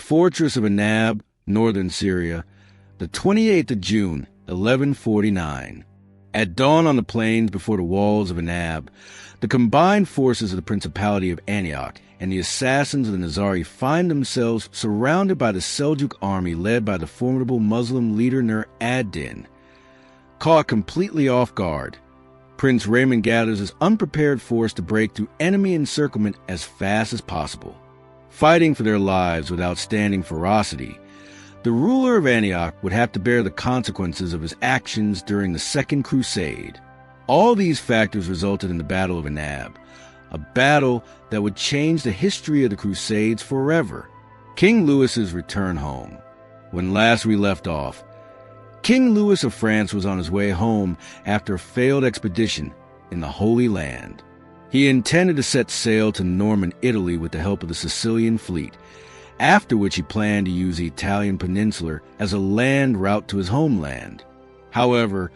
fortress of Anab, northern Syria, the 28th of June, 1149. At dawn on the plains before the walls of Anab, the combined forces of the Principality of Antioch and the assassins of the Nizari find themselves surrounded by the Seljuk army led by the formidable Muslim leader Nur ad-Din. Caught completely off guard, Prince Raymond gathers his unprepared force to break through enemy encirclement as fast as possible. Fighting for their lives with outstanding ferocity, the ruler of Antioch would have to bear the consequences of his actions during the Second Crusade. All these factors resulted in the Battle of Anab, a battle that would change the history of the Crusades forever. King Louis's return home. When last we left off, King Louis of France was on his way home after a failed expedition in the Holy Land. He intended to set sail to Norman Italy with the help of the Sicilian fleet, after which he planned to use the Italian peninsula as a land route to his homeland. However,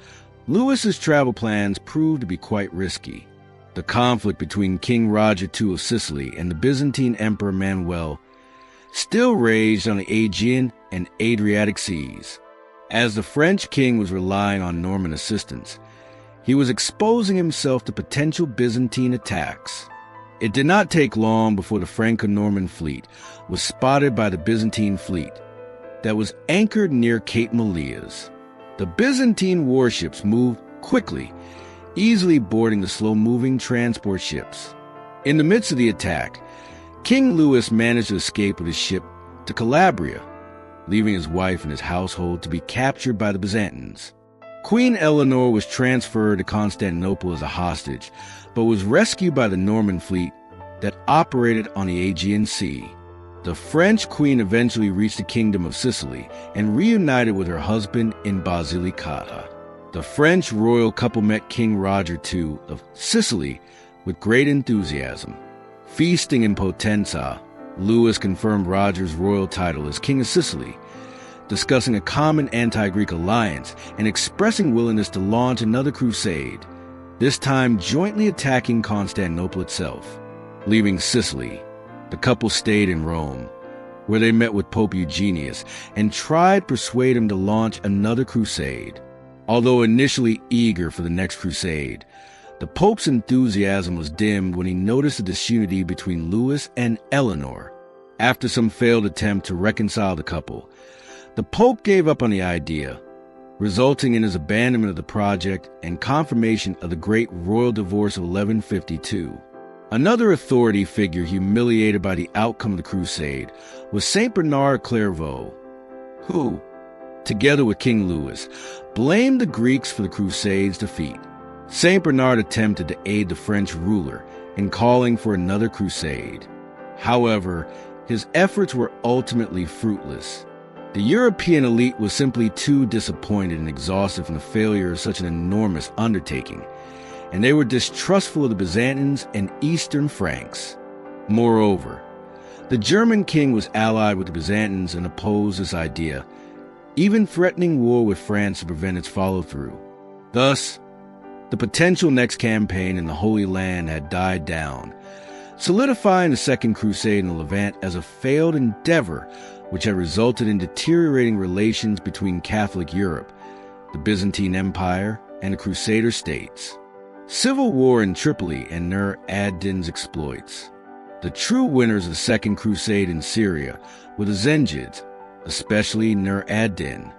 Louis's travel plans proved to be quite risky. The conflict between King Roger II of Sicily and the Byzantine Emperor Manuel still raged on the Aegean and Adriatic seas. As the French king was relying on Norman assistance, he was exposing himself to potential Byzantine attacks. It did not take long before the Franco-Norman fleet was spotted by the Byzantine fleet that was anchored near Cape Melias. The Byzantine warships moved quickly, easily boarding the slow-moving transport ships. In the midst of the attack, King Louis managed to escape with his ship to Calabria, leaving his wife and his household to be captured by the Byzantines. Queen Eleanor was transferred to Constantinople as a hostage, but was rescued by the Norman fleet that operated on the Aegean Sea. The French queen eventually reached the Kingdom of Sicily and reunited with her husband in Basilicata. The French royal couple met King Roger II of Sicily with great enthusiasm. Feasting in Potenza, Louis confirmed Roger's royal title as King of Sicily, discussing a common anti-Greek alliance and expressing willingness to launch another crusade, this time jointly attacking Constantinople itself. Leaving Sicily, the couple stayed in Rome, where they met with Pope Eugenius and tried to persuade him to launch another crusade. Although initially eager for the next crusade, the Pope's enthusiasm was dimmed when he noticed the disunity between Louis and Eleanor. After some failed attempt to reconcile the couple, the Pope gave up on the idea, resulting in his abandonment of the project and confirmation of the Great Royal Divorce of 1152. Another authority figure humiliated by the outcome of the crusade was Saint Bernard Clairvaux, who, together with King Louis, blamed the Greeks for the Crusades' defeat. Saint Bernard attempted to aid the French ruler in calling for another crusade. However, his efforts were ultimately fruitless. The European elite was simply too disappointed and exhausted from the failure of such an enormous undertaking, and they were distrustful of the Byzantines and Eastern Franks. Moreover, the German king was allied with the Byzantines and opposed this idea, even threatening war with France to prevent its follow-through. Thus, the potential next campaign in the Holy Land had died down, solidifying the Second Crusade in the Levant as a failed endeavor which had resulted in deteriorating relations between Catholic Europe, the Byzantine Empire, and the Crusader states. Civil war in Tripoli and Nur ad-Din's exploits. The true winners of the Second Crusade in Syria were the Zengids, especially Nur ad-Din.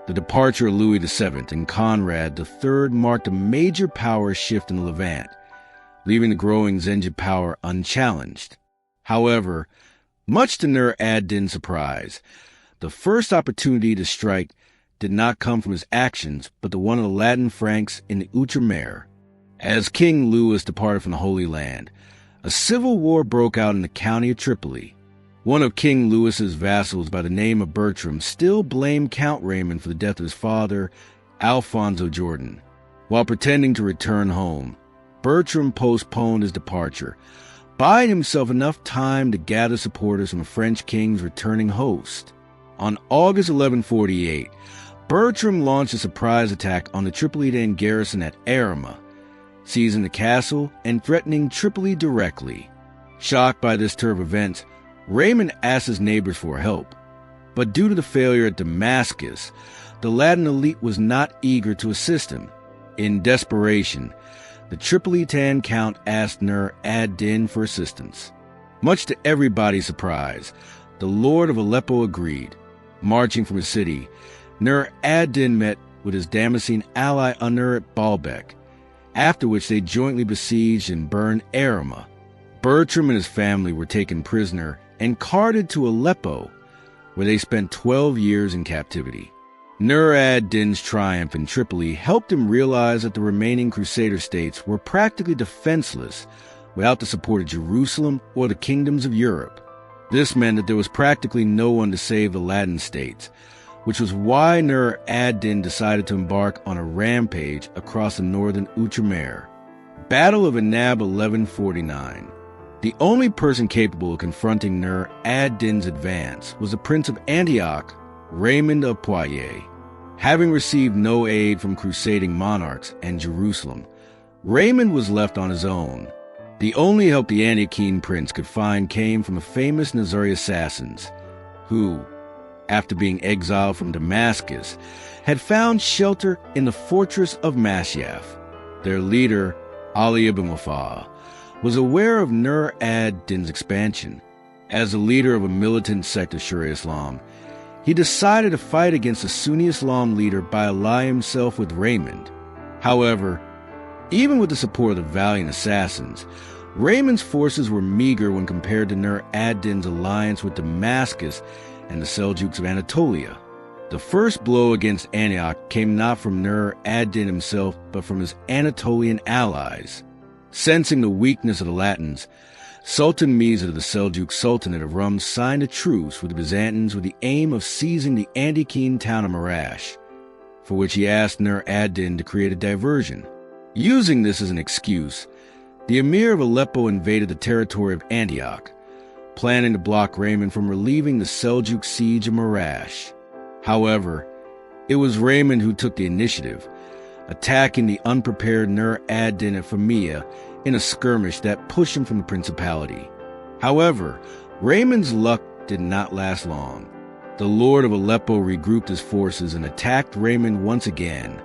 The departure of Louis VII and Conrad III marked a major power shift in the Levant, leaving the growing Zengid power unchallenged. However, much to Nur ad-Din's surprise, the first opportunity to strike did not come from his actions, but the one of the Latin Franks in the Outremer. As King Louis departed from the Holy Land, a civil war broke out in the county of Tripoli. One of King Louis's vassals by the name of Bertram still blamed Count Raymond for the death of his father, Alfonso Jordan. While pretending to return home, Bertram postponed his departure, buying himself enough time to gather supporters from the French king's returning host. On August 1148, Bertram launched a surprise attack on the Tripolitan garrison at Arama, seizing the castle and threatening Tripoli directly. Shocked by this turn of events, Raymond asked his neighbors for help, But due to the failure at Damascus, the Latin elite was not eager to assist him. In desperation, the Tripolitan Count asked Nur ad-Din for assistance. Much to everybody's surprise, the Lord of Aleppo agreed. Marching from his city, Nur ad-Din met with his Damascene ally Anur at Baalbek, after which they jointly besieged and burned Arama. Bertram and his family were taken prisoner and carted to Aleppo, where they spent 12 years in captivity. Nur ad-Din's triumph in Tripoli helped him realize that the remaining Crusader states were practically defenseless without the support of Jerusalem or the kingdoms of Europe. This meant that there was practically no one to save the Latin states, which was why Nur ad-Din decided to embark on a rampage across the northern Outremer. Battle of Anab 1149. The only person capable of confronting Nur ad-Din's advance was the Prince of Antioch, Raymond of Poitiers. Having received no aid from crusading monarchs and Jerusalem, Raymond was left on his own. The only help the Antiochene prince could find came from the famous Nizari assassins, who, after being exiled from Damascus, had found shelter in the fortress of Masyaf. Their leader, Ali ibn Wafa, was aware of Nur ad-Din's expansion. As the leader of a militant sect of Sharia Islam, he decided to fight against the Sunni Islam leader by allying himself with Raymond. However, even with the support of the valiant assassins, Raymond's forces were meager when compared to Nur ad-Din's alliance with Damascus and the Seljuks of Anatolia. The first blow against Antioch came not from Nur ad-Din himself, but from his Anatolian allies. Sensing the weakness of the Latins, Sultan Miza of the Seljuk Sultanate of Rum signed a truce with the Byzantines with the aim of seizing the Antiochene town of Marash, for which he asked Nur ad-Din to create a diversion. Using this as an excuse, the emir of Aleppo invaded the territory of Antioch, planning to block Raymond from relieving the Seljuk siege of Marash. However, it was Raymond who took the initiative, attacking the unprepared Nur ad-Din at Famia in a skirmish that pushed him from the principality. However, Raymond's luck did not last long. The Lord of Aleppo regrouped his forces and attacked Raymond once again,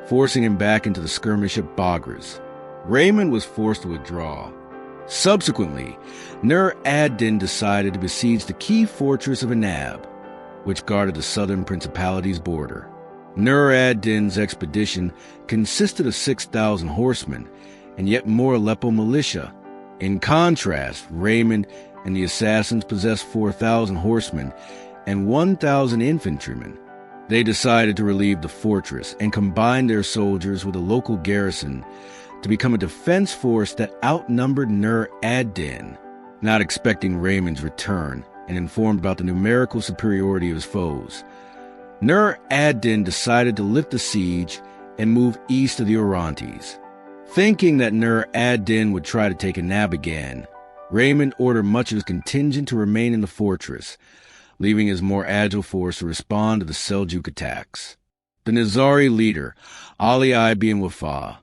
forcing him back into the skirmish at Bagres. Raymond was forced to withdraw. Subsequently, Nur ad-Din decided to besiege the key fortress of Anab, which guarded the southern principality's border. Nur ad-Din's expedition consisted of 6,000 horsemen and yet more Aleppo militia. In contrast, Raymond and the assassins possessed 4,000 horsemen and 1,000 infantrymen. They decided to relieve the fortress and combine their soldiers with a local garrison to become a defense force that outnumbered Nur ad-Din. Not expecting Raymond's return and informed about the numerical superiority of his foes, Nur ad-Din decided to lift the siege and move east of the Orontes. Thinking that Nur ad-Din would try to take Anab again, Raymond ordered much of his contingent to remain in the fortress, leaving his more agile force to respond to the Seljuk attacks. The Nizari leader, Ali ibn Wafa,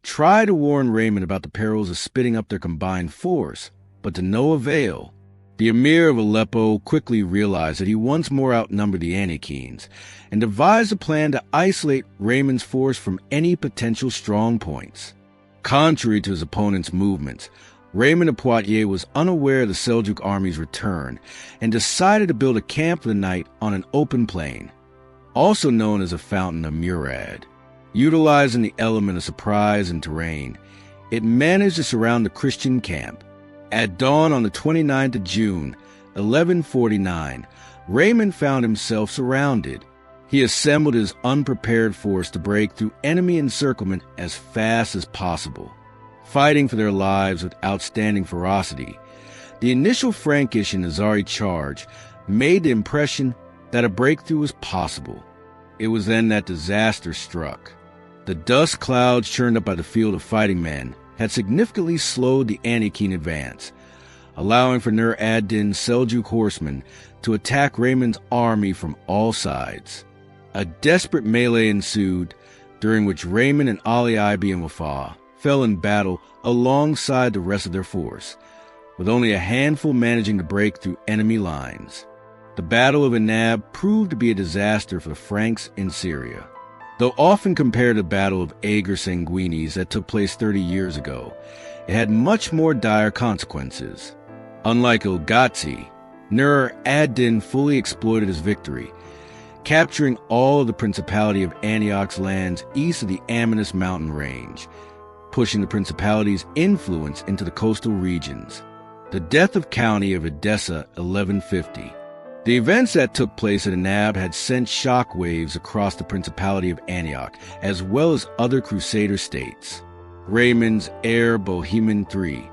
tried to warn Raymond about the perils of splitting up their combined force, but to no avail. The emir of Aleppo quickly realized that he once more outnumbered the Antiochenes and devised a plan to isolate Raymond's force from any potential strong points. Contrary to his opponent's movements, Raymond of Poitiers was unaware of the Seljuk army's return and decided to build a camp for the night on an open plain, also known as a fountain of Murad. Utilizing the element of surprise and terrain, it managed to surround the Christian camp. At dawn on the 29th of June, 1149, Raymond found himself surrounded. He assembled his unprepared force to break through enemy encirclement as fast as possible. Fighting for their lives with outstanding ferocity, the initial Frankish and Nizari charge made the impression that a breakthrough was possible. It was then that disaster struck. The dust clouds churned up by the field of fighting men had significantly slowed the Antiochene advance, allowing for Nur ad-Din's Seljuk horsemen to attack Raymond's army from all sides. A desperate melee ensued, during which Raymond and Ali ibn Wafa fell in battle alongside the rest of their force, with only a handful managing to break through enemy lines. The Battle of Anab proved to be a disaster for the Franks in Syria. Though often compared to the Battle of Ager Sanguinis that took place 30 years ago, it had much more dire consequences. Unlike El-Ghazi, Nur ad-Din fully exploited his victory, capturing all of the Principality of Antioch's lands east of the Amanus mountain range, pushing the Principality's influence into the coastal regions. The death of County of Edessa, 1150. The events that took place at Anab had sent shockwaves across the Principality of Antioch, as well as other Crusader states. Raymond's heir, Bohemond III,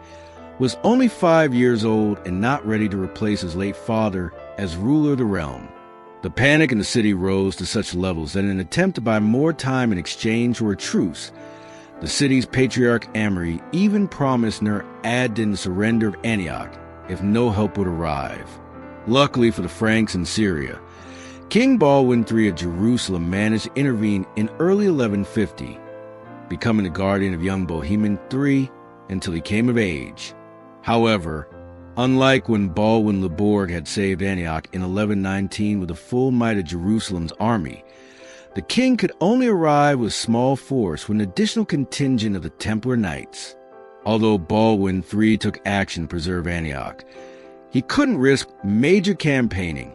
was only 5 years old and not ready to replace his late father as ruler of the realm. The panic in the city rose to such levels that in an attempt to buy more time in exchange for a truce, the city's patriarch Amri even promised Nur ad-Din the surrender of Antioch if no help would arrive. Luckily for the Franks in Syria, King Baldwin III of Jerusalem managed to intervene in early 1150, becoming the guardian of young Bohemond III until he came of age. However, unlike when Baldwin le Borg had saved Antioch in 1119 with the full might of Jerusalem's army, the king could only arrive with small force with an additional contingent of the Templar Knights. Although Baldwin III took action to preserve Antioch, he couldn't risk major campaigning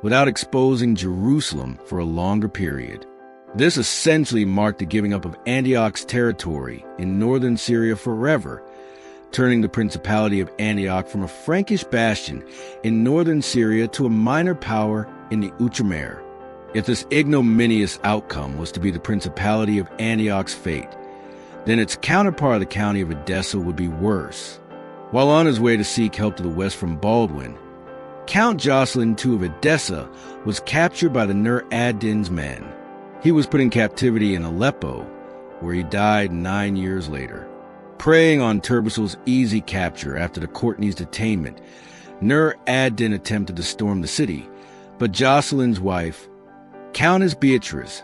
without exposing Jerusalem for a longer period. This essentially marked the giving up of Antioch's territory in northern Syria forever, turning the Principality of Antioch from a Frankish bastion in northern Syria to a minor power in the Outremer. If this ignominious outcome was to be the Principality of Antioch's fate, then its counterpart of the County of Edessa would be worse. While on his way to seek help to the west from Baldwin, Count Jocelyn II of Edessa was captured by the Nur ad-Din's men. He was put in captivity in Aleppo, where he died 9 years later. Preying on Turbisal's easy capture after the Courtney's detainment, Nur ad-Din attempted to storm the city, but Jocelyn's wife, Countess Beatrice,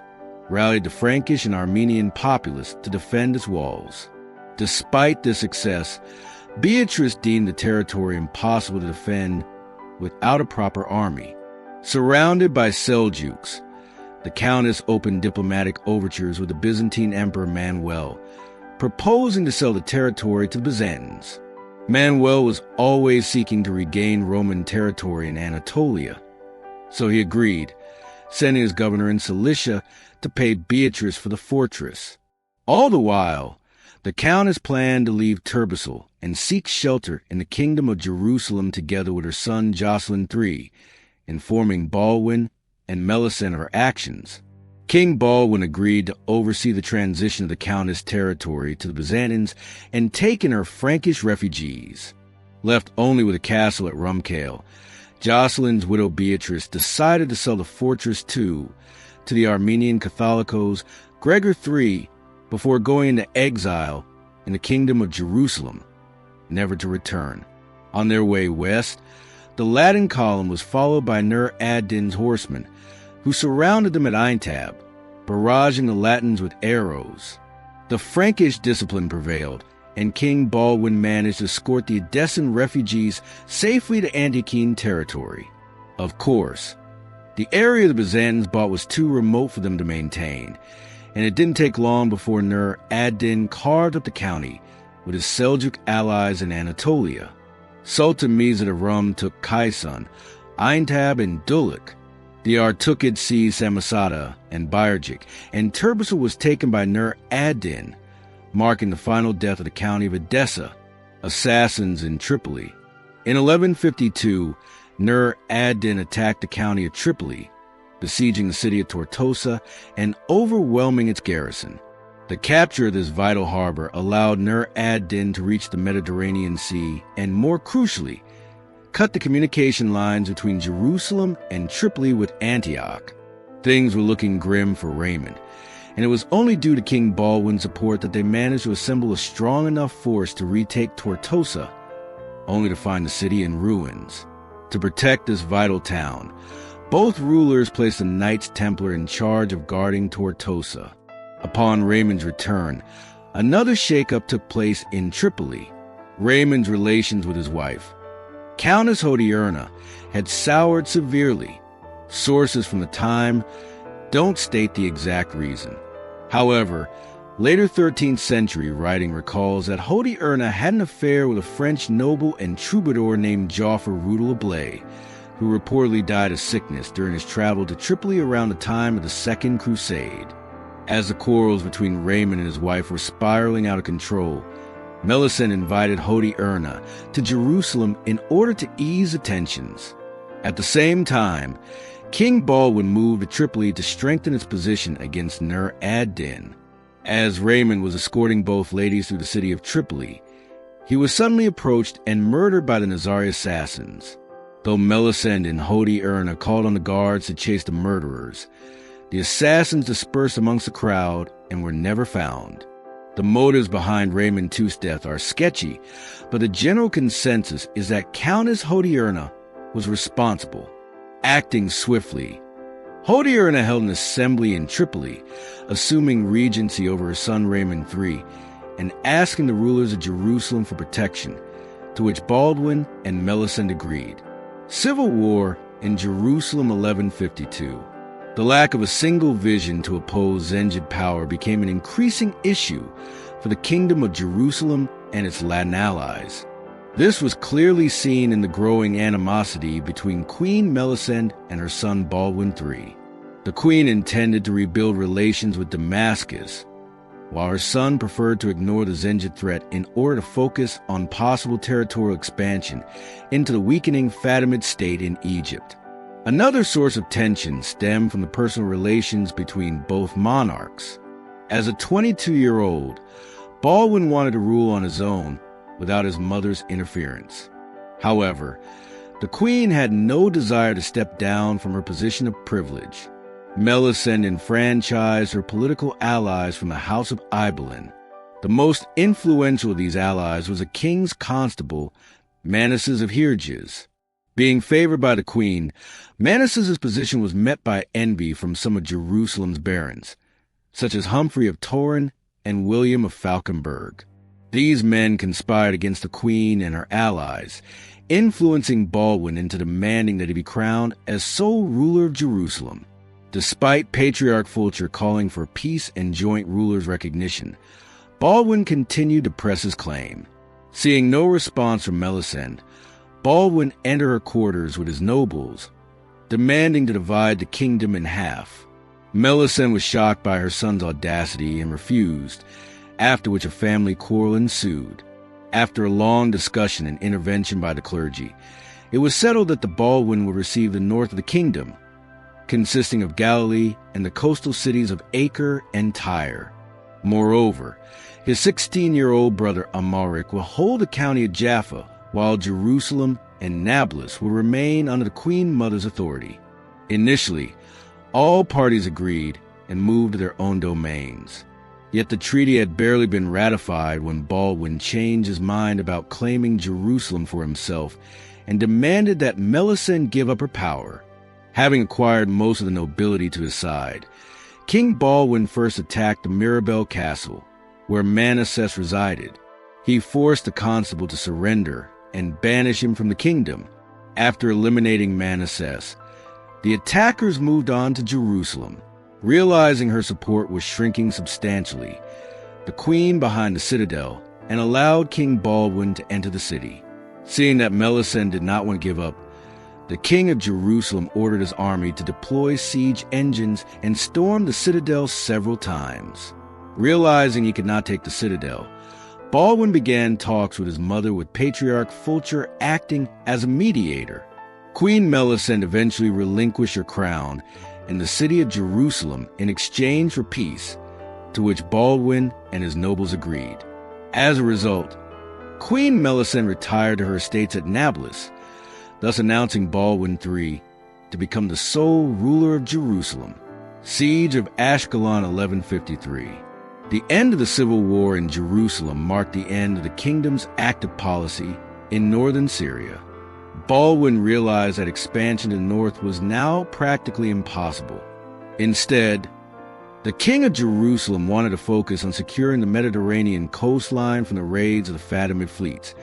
rallied the Frankish and Armenian populace to defend its walls. Despite this success, Beatrice deemed the territory impossible to defend without a proper army. Surrounded by Seljuks, the Countess opened diplomatic overtures with the Byzantine Emperor Manuel, proposing to sell the territory to the Byzantines. Manuel was always seeking to regain Roman territory in Anatolia, so he agreed, sending his governor in Cilicia to pay Beatrice for the fortress. All the while, the Countess planned to leave Turbisal and seek shelter in the Kingdom of Jerusalem together with her son Jocelyn III, informing Baldwin and Melisende of her actions. King Baldwin agreed to oversee the transition of the Countess' territory to the Byzantines and take in her Frankish refugees. Left only with a castle at Rumkale, Jocelyn's widow Beatrice decided to sell the fortress too to the Armenian Catholicos Gregor III before going into exile in the Kingdom of Jerusalem, never to return. On their way west, the Latin column was followed by Nur ad-Din's horsemen, who surrounded them at Aintab, barraging the Latins with arrows. The Frankish discipline prevailed, and King Baldwin managed to escort the Edessan refugees safely to Antiochene territory. Of course, the area the Byzantines bought was too remote for them to maintain, and it didn't take long before Nur ad-Din carved up the county with his Seljuk allies in Anatolia. Sultan Mizid of Rum took Kaisan, Aintab, and Dulik. The Artukid seized Samosata and Bayerjik, and Turbisal was taken by Nur ad-Din, marking the final death of the county of Edessa, assassins in Tripoli. In 1152, Nur ad-Din attacked the county of Tripoli, besieging the city of Tortosa and overwhelming its garrison. The capture of this vital harbor allowed Nur ad-Din to reach the Mediterranean Sea and, more crucially, cut the communication lines between Jerusalem and Tripoli with Antioch. Things were looking grim for Raymond, and it was only due to King Baldwin's support that they managed to assemble a strong enough force to retake Tortosa, only to find the city in ruins. To protect this vital town, both rulers placed a Knights Templar in charge of guarding Tortosa. Upon Raymond's return, another shakeup took place in Tripoli. Raymond's relations with his wife, Countess Hodierna had soured severely. Sources from the time don't state the exact reason. However, later 13th century writing recalls that Hodierna had an affair with a French noble and troubadour named Joffre Rouleau, who reportedly died of sickness during his travel to Tripoli around the time of the Second Crusade. As the quarrels between Raymond and his wife were spiraling out of control, Melisende invited Hodierna to Jerusalem in order to ease the tensions. At the same time, King Baldwin moved to Tripoli to strengthen its position against Nur ad-Din. As Raymond was escorting both ladies through the city of Tripoli, he was suddenly approached and murdered by the Nizari assassins. Though Melisende and Hodierna called on the guards to chase the murderers, the assassins dispersed amongst the crowd and were never found. The motives behind Raymond II's death are sketchy, but the general consensus is that Countess Hodierna was responsible, acting swiftly. Hodierna held an assembly in Tripoli, assuming regency over her son Raymond III, and asking the rulers of Jerusalem for protection, to which Baldwin and Melisende agreed. Civil war in Jerusalem 1152. The lack of a single vision to oppose Zengid power became an increasing issue for the Kingdom of Jerusalem and its Latin allies. This was clearly seen in the growing animosity between Queen Melisende and her son Baldwin III. The queen intended to rebuild relations with Damascus, while her son preferred to ignore the Zengid threat in order to focus on possible territorial expansion into the weakening Fatimid state in Egypt. Another source of tension stemmed from the personal relations between both monarchs. As a 22-year-old, Baldwin wanted to rule on his own without his mother's interference. However, the queen had no desire to step down from her position of privilege. Melisende enfranchised her political allies from the House of Ibelin. The most influential of these allies was a king's constable, Manasses of Hyrgis. Being favored by the queen, Manasses' position was met by envy from some of Jerusalem's barons, such as Humphrey of Torin and William of Falkenberg. These men conspired against the queen and her allies, influencing Baldwin into demanding that he be crowned as sole ruler of Jerusalem. Despite Patriarch Fulcher calling for peace and joint rulers' recognition, Baldwin continued to press his claim. Seeing no response from Melisende, Baldwin entered her quarters with his nobles, demanding to divide the kingdom in half. Melisende was shocked by her son's audacity and refused, after which a family quarrel ensued. After a long discussion and intervention by the clergy, it was settled that the Baldwin would receive the north of the kingdom, consisting of Galilee and the coastal cities of Acre and Tyre. Moreover, his 16-year-old brother Amaric will hold the county of Jaffa, while Jerusalem and Nablus will remain under the Queen Mother's authority. Initially, all parties agreed and moved to their own domains. Yet the treaty had barely been ratified when Baldwin changed his mind about claiming Jerusalem for himself and demanded that Melisende give up her power. Having acquired most of the nobility to his side, King Baldwin first attacked the Mirabel Castle, where Manasses resided. He forced the constable to surrender and banish him from the kingdom. After eliminating Manasses, the attackers moved on to Jerusalem. Realizing her support was shrinking substantially, the queen behind the citadel and allowed King Baldwin to enter the city. Seeing that Melisende did not want to give up, the king of Jerusalem ordered his army to deploy siege engines and storm the citadel several times. Realizing he could not take the citadel, Baldwin began talks with his mother, with Patriarch Fulcher acting as a mediator. Queen Melisende eventually relinquished her crown and the city of Jerusalem in exchange for peace, to which Baldwin and his nobles agreed. As a result, Queen Melisende retired to her estates at Nablus, thus announcing Baldwin III to become the sole ruler of Jerusalem. Siege of Ashkelon 1153. The end of the civil war in Jerusalem marked the end of the kingdom's active policy in northern Syria. Baldwin realized that expansion to the north was now practically impossible. Instead, the king of Jerusalem wanted to focus on securing the Mediterranean coastline from the raids of the Fatimid fleets,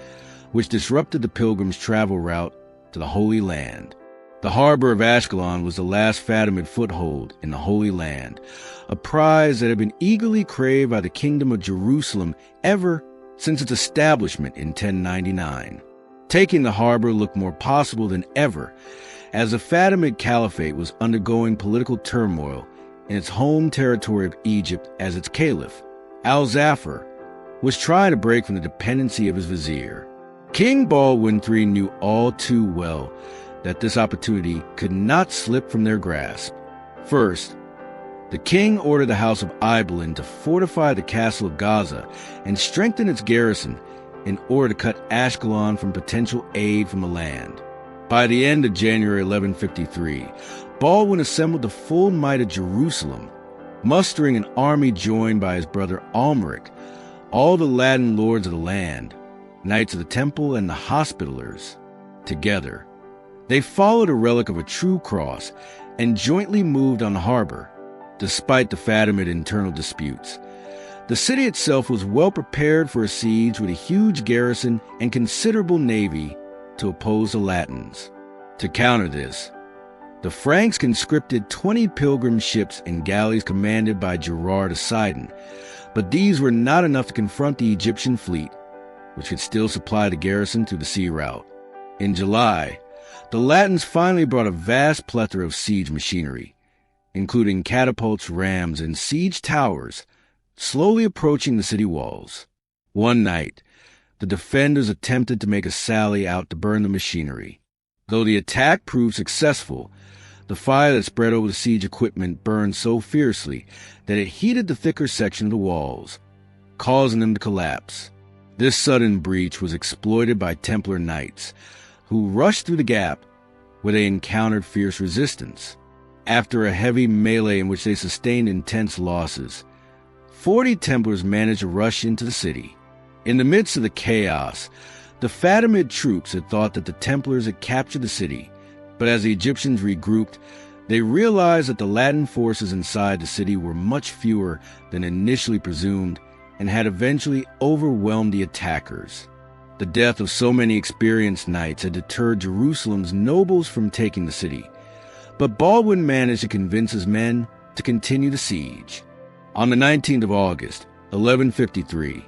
which disrupted the pilgrims' travel route to the Holy Land. The harbor of Ashkelon was the last Fatimid foothold in the Holy Land, a prize that had been eagerly craved by the Kingdom of Jerusalem ever since its establishment in 1099. Taking the harbor looked more possible than ever, as the Fatimid Caliphate was undergoing political turmoil in its home territory of Egypt, as its caliph, Al-Zafar, was trying to break from the dependency of his vizier. King Baldwin III knew all too well that this opportunity could not slip from their grasp. First, the king ordered the House of Ibelin to fortify the castle of Gaza and strengthen its garrison in order to cut Ashkelon from potential aid from the land. By the end of January 1153, Baldwin assembled the full might of Jerusalem, mustering an army joined by his brother Almeric, all the Latin lords of the land, Knights of the Temple, and the Hospitallers. Together, they followed a relic of a true cross and jointly moved on the harbor, despite the Fatimid internal disputes. The city itself was well prepared for a siege with a huge garrison and considerable navy to oppose the Latins. To counter this, the Franks conscripted 20 pilgrim ships and galleys commanded by Gerard of Sidon, but these were not enough to confront the Egyptian fleet, which could still supply the garrison through the sea route. In July, the Latins finally brought a vast plethora of siege machinery, including catapults, rams, and siege towers, slowly approaching the city walls. One night, the defenders attempted to make a sally out to burn the machinery. Though the attack proved successful, the fire that spread over the siege equipment burned so fiercely that it heated the thicker section of the walls, causing them to collapse. This sudden breach was exploited by Templar knights, who rushed through the gap, where they encountered fierce resistance. After a heavy melee in which they sustained intense losses, 40 Templars managed to rush into the city. In the midst of the chaos, the Fatimid troops had thought that the Templars had captured the city, but as the Egyptians regrouped, they realized that the Latin forces inside the city were much fewer than initially presumed and had eventually overwhelmed the attackers. The death of so many experienced knights had deterred Jerusalem's nobles from taking the city, but Baldwin managed to convince his men to continue the siege. On the 19th of August, 1153,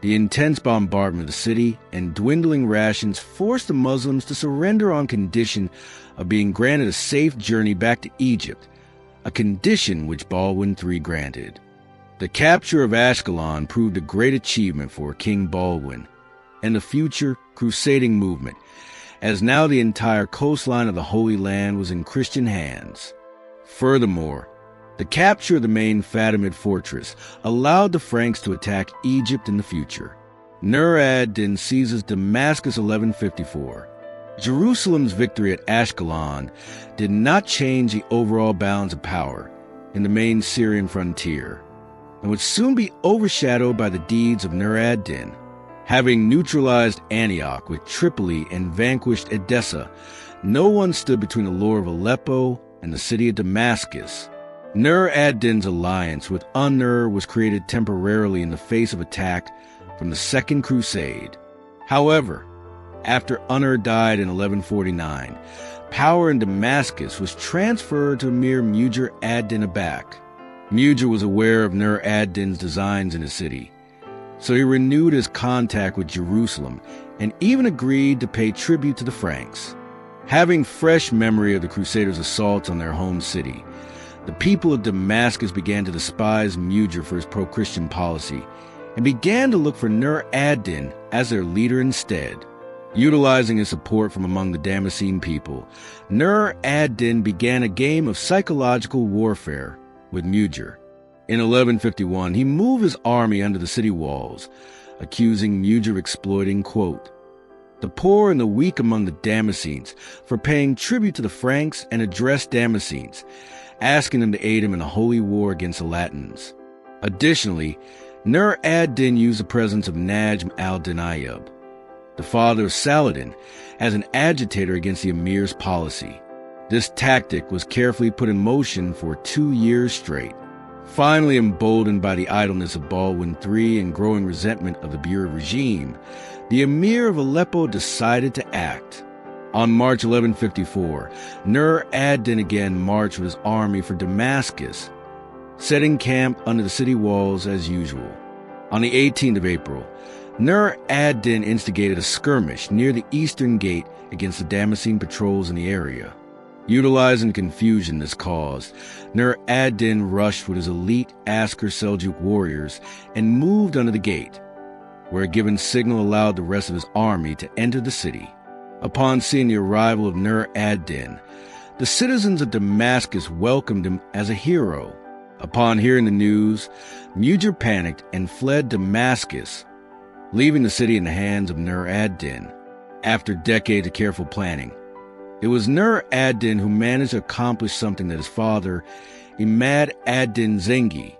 the intense bombardment of the city and dwindling rations forced the Muslims to surrender on condition of being granted a safe journey back to Egypt, a condition which Baldwin III granted. The capture of Ashkelon proved a great achievement for King Baldwin and the future crusading movement, as now the entire coastline of the Holy Land was in Christian hands. Furthermore, the capture of the main Fatimid fortress allowed the Franks to attack Egypt in the future. Nur ad-Din seizes Damascus 1154. Jerusalem's victory at Ashkelon did not change the overall balance of power in the main Syrian frontier, and would soon be overshadowed by the deeds of Nur ad-Din. Having neutralized Antioch with Tripoli and vanquished Edessa, no one stood between the lord of Aleppo and the city of Damascus. Nur ad-Din's alliance with An-Nur was created temporarily in the face of attack from the Second Crusade. However, after An-Nur died in 1149, power in Damascus was transferred to Emir Mujir ad-Din Abak. Mujir was aware of Nur ad-Din's designs in the city, so he renewed his contact with Jerusalem and even agreed to pay tribute to the Franks. Having fresh memory of the Crusaders' assaults on their home city, the people of Damascus began to despise Mujir for his pro-Christian policy and began to look for Nur ad-Din as their leader instead. Utilizing his support from among the Damascene people, Nur ad-Din began a game of psychological warfare with Mujir. In 1151, he moved his army under the city walls, accusing Mujir of exploiting, quote, the poor and the weak among the Damascenes for paying tribute to the Franks, and addressed Damascenes, asking them to aid him in a holy war against the Latins. Additionally, Nur ad-Din used the presence of Najm al-Dinayab, the father of Saladin, as an agitator against the emir's policy. This tactic was carefully put in motion for 2 years straight. Finally emboldened by the idleness of Baldwin III and growing resentment of the Buhari regime, the Emir of Aleppo decided to act. On March 1154, Nur ad-Din again marched with his army for Damascus, setting camp under the city walls as usual. On the 18th of April, Nur ad-Din instigated a skirmish near the eastern gate against the Damascene patrols in the area. Utilizing the confusion this caused, Nur ad-Din rushed with his elite Asker Seljuk warriors and moved under the gate, where a given signal allowed the rest of his army to enter the city. Upon seeing the arrival of Nur ad-Din, the citizens of Damascus welcomed him as a hero. Upon hearing the news, Mujir panicked and fled Damascus, leaving the city in the hands of Nur ad-Din. After decades of careful planning, it was Nur ad-Din who managed to accomplish something that his father, Imad ad-Din Zengi,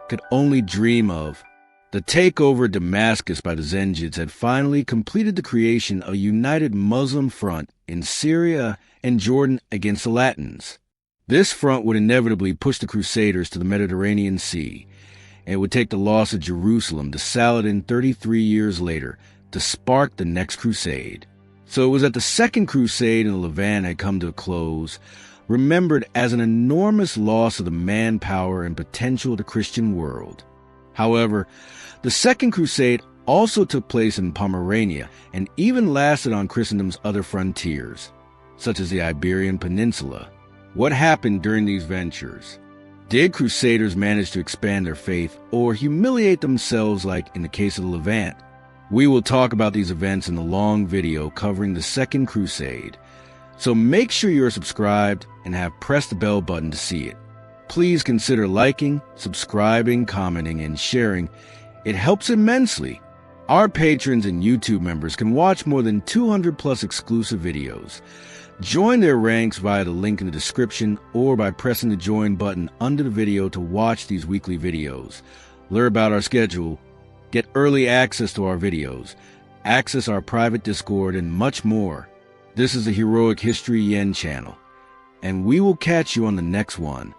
could only dream of. The takeover of Damascus by the Zengids had finally completed the creation of a united Muslim front in Syria and Jordan against the Latins. This front would inevitably push the Crusaders to the Mediterranean Sea, and it would take the loss of Jerusalem to Saladin 33 years later to spark the next crusade. So it was that the Second Crusade in the Levant had come to a close, remembered as an enormous loss of the manpower and potential of the Christian world. However, the Second Crusade also took place in Pomerania and even lasted on Christendom's other frontiers, such as the Iberian Peninsula. What happened during these ventures? Did Crusaders manage to expand their faith or humiliate themselves like in the case of the Levant? We will talk about these events in the long video covering the Second Crusade, so make sure you are subscribed and have pressed the bell button to see it. Please consider liking, subscribing, commenting, and sharing. It helps immensely. Our patrons and YouTube members can watch more than 200 plus exclusive videos. Join their ranks via the link in the description or by pressing the join button under the video to watch these weekly videos. Learn about our schedule, get early access to our videos, access our private Discord, and much more. This is the Heroic History Yen channel, and we will catch you on the next one.